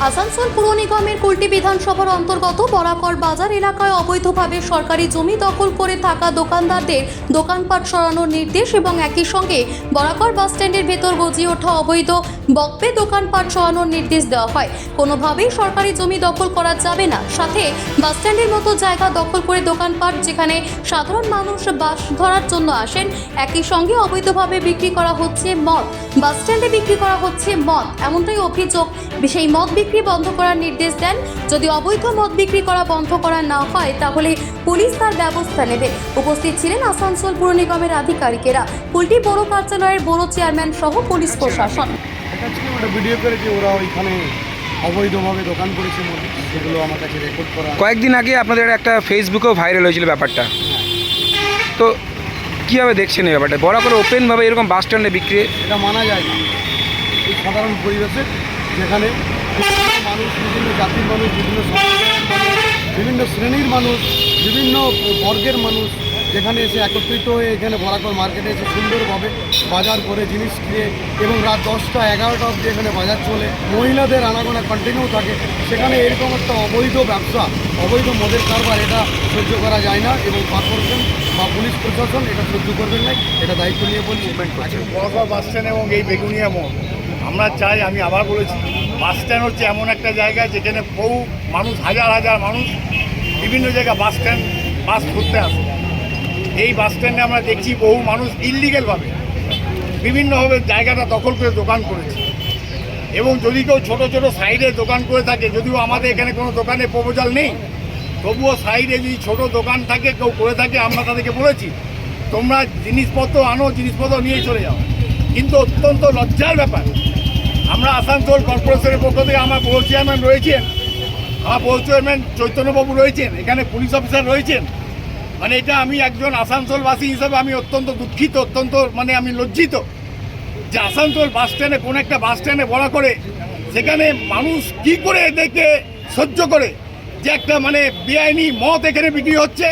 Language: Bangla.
আসানসোল পুর নিগমের কুলটি বিধানসভার অন্তর্গত বরাকর বাজার এলাকায় অবৈধভাবে সরকারি জমি দখল করে থাকা দোকানদারদের দোকানপাট সরানোর নির্দেশ এবং একই সঙ্গে বরাকর বাস স্ট্যান্ডের ভেতর গজিয়ে ওঠা অবৈধ বকপে দোকানপাট সরানোর নির্দেশ দেওয়া হয়। কোনোভাবেই সরকারি জমি দখল করা যাবে না। সাথে বাস স্ট্যান্ডের মতো জায়গা দখল করে দোকানপাট যেখানে সাধারণ মানুষ বাস ধরার জন্য আসেন, একই সঙ্গে অবৈধভাবে বিক্রি করা হচ্ছে মদ। বাস স্ট্যান্ডে বিক্রি করা হচ্ছে মদ, এমনটাই অভিযোগ। সেই মদ বিক্রি বন্ধ করার নির্দেশ দেন। যদি অবৈধ মদ বিক্রি করা বন্ধ করা না হয় তাহলে পুলিশ তার ব্যবস্থা নেবে। উপস্থিত ছিলেন আসানসোল পুর নিগমের আধিকারিকেরা, কুলটি পৌর কার্যালয়ের বড় চেয়ারম্যান সহ পুলিশ প্রশাসন। ভিডিও করেছি, ওরা ওইখানে অবৈধভাবে দোকান করেছে, সেগুলো আমার কাছে রেকর্ড করা। কয়েকদিন আগে আপনাদের একটা ফেসবুকেও ভাইরাল হয়েছিল ব্যাপারটা, তো কীভাবে দেখছেন এই ব্যাপারটা? বড় করে ওপেনভাবে এরকম বাস স্ট্যান্ডে বিক্রি এটা মানা যায় না। এই সাধারণ পরিবেশে যেখানে বিভিন্ন মানুষ, বিভিন্ন জাতির মানুষ, বিভিন্ন সম্প্রদায়ের মানুষ, বিভিন্ন শ্রেণীর মানুষ, বিভিন্ন বর্গের মানুষ যেখানে এসে একত্রিত হয়ে এখানে বরাকর মার্কেটে এসে সুন্দরভাবে বাজার করে জিনিস কিনে এবং রাত 10টা 11টা অবধি এখানে বাজার চলে, মহিলাদের আনাগোনা কন্টিনিউ থাকে, সেখানে এরকম একটা অবৈধ ব্যবসা, অবৈধ মদের কারবার, এটা সহ্য করা যায় না এবং কর্পোরেশন বা পুলিশ প্রশাসন এটা সহ্য করবেন না। এটা দায়িত্ব নিয়ে মুভমেন্ট করছে। বরাকর বাস স্ট্যান্ড এবং এই বেগুনিয়া মোড়, আমরা চাই, আমি আবার বলেছি, বাস স্ট্যান্ড হচ্ছে এমন একটা জায়গা যেখানে বহু মানুষ, হাজার হাজার মানুষ বিভিন্ন জায়গায় বাস স্ট্যান্ড বাস ধরতে আসে। এই বাস স্ট্যান্ডে আমরা দেখছি বহু মানুষ ইললিগেলভাবে বিভিন্নভাবে জায়গাটা দখল করে দোকান করেছে এবং যদি কেউ ছোটো ছোটো সাইডে দোকান করে থাকে, যদিও আমাদের এখানে কোনো দোকানে প্রপোজাল নেই, তবুও সাইডে যদি ছোটো দোকান থাকে, কেউ করে থাকে, আমরা তাদেরকে বলেছি তোমরা জিনিসপত্র আনো, জিনিসপত্র নিয়ে চলে যাও। কিন্তু অত্যন্ত লজ্জার ব্যাপার, আমরা আসানসোল কর্পোরেশনের পক্ষ থেকে আমার পৌর চেয়ারম্যান রয়েছেন, আমার পৌর চেয়ারম্যান চৈতন্যবাবু রয়েছেন, এখানে পুলিশ অফিসার রয়েছেন, মানে এটা আমি একজন আসানসোলবাসী হিসাবে আমি অত্যন্ত দুঃখিত, অত্যন্ত আমি লজ্জিত যে আসানসোল বাস স্ট্যান্ডে কোনো একটা বাস স্ট্যান্ডে বড় করে সেখানে মানুষ কি করে এদেরকে সহ্য করে যে একটা বেআইনি মদ এখানে বিক্রি হচ্ছে।